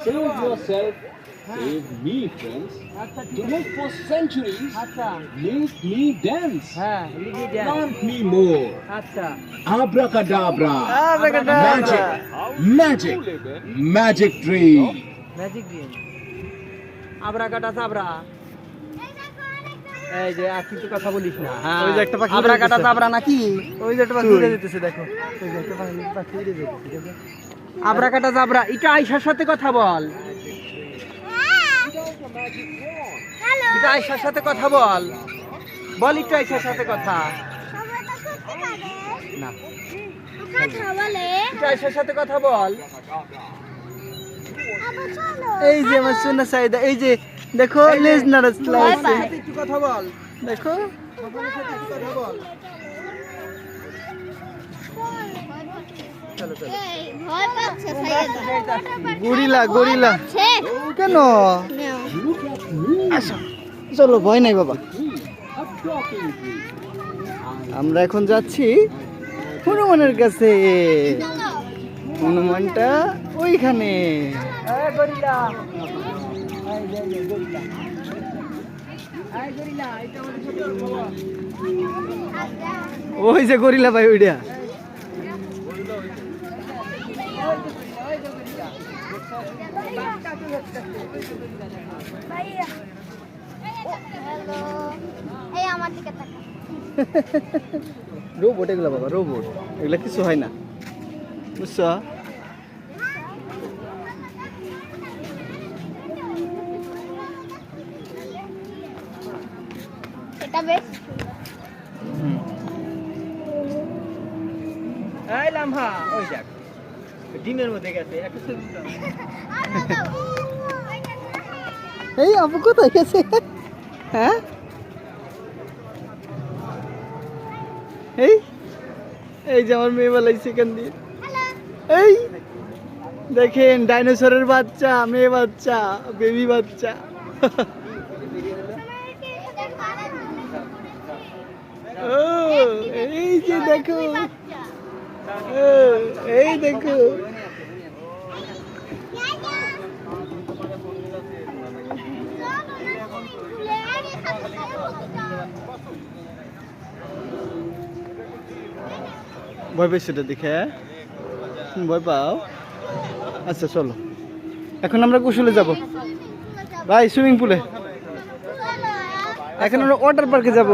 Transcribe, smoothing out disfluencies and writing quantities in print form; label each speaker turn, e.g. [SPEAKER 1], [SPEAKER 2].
[SPEAKER 1] Save yourself, save me, friends. To live for centuries, make me dance. Plant me more. Abracadabra. Magic. Magic. Magic tree.
[SPEAKER 2] আবরাকাটাচাবরা এই যে আর কিছু কথা বলিস না।
[SPEAKER 3] ওই যে একটা পাখি
[SPEAKER 2] আবরাকাটাচাবরা নাকি?
[SPEAKER 3] ওই যে একটা পাখি উড়ে যেতেছে, দেখো ওই যে একটা পাখি উড়ে যেতেছে, ঠিক আছে?
[SPEAKER 2] আবরাকাটাচাবরা এটা আয়েশার সাথে কথা বল। এটা আয়েশার সাথে কথা বল। বল একটু আয়েশার সাথে কথা। না এটা আয়েশার সাথে কথা বল।
[SPEAKER 3] এই যে আমার সোনা সাইদা, এই যে দেখো লেজ নাড়াচ্ছে,
[SPEAKER 2] একটু কথা বল।
[SPEAKER 3] দেখো
[SPEAKER 2] সকলের সাথে একটু কথা বল। চলো চলো।
[SPEAKER 3] গরিলা গরিলা কেন? আসো চলো, ভয় নাই বাবা। আমরা এখন যাচ্ছি হনুমানের কাছে। হনুমানটা ওইখানে।
[SPEAKER 2] এই গরিলা এই যে গরিলা এই গরিলা এটা আমাদের সাথে বাবা।
[SPEAKER 3] ওই যে গরিলা ভাই, ওইটা রোবট এগুলা বাবা, রোবট এগুলা কিছু হয় না, বুঝছো?
[SPEAKER 2] এই লামহা ওই দেখ ডিমের মধ্যে গেছে একটা ছবি দাও।
[SPEAKER 3] এই আপু কোথায় গেছে? হ্যাঁ এই এই যে আমার মেয়ে বেলাইছে এখান দিয়ে। এই দেখেন ডাইনোসরের বাচ্চা, মেয়ে বাচ্চা, বেবি বাচ্চা। ও এই যে দেখো, ও এই দেখো, ভয় পেয়েছো এটা দেখে? ভয় পাও? আচ্ছা চলো, এখন আমরা গোসলে যাব ভাই, সুইমিং পুলে। এখন আমরা ওয়াটার পার্কে যাব।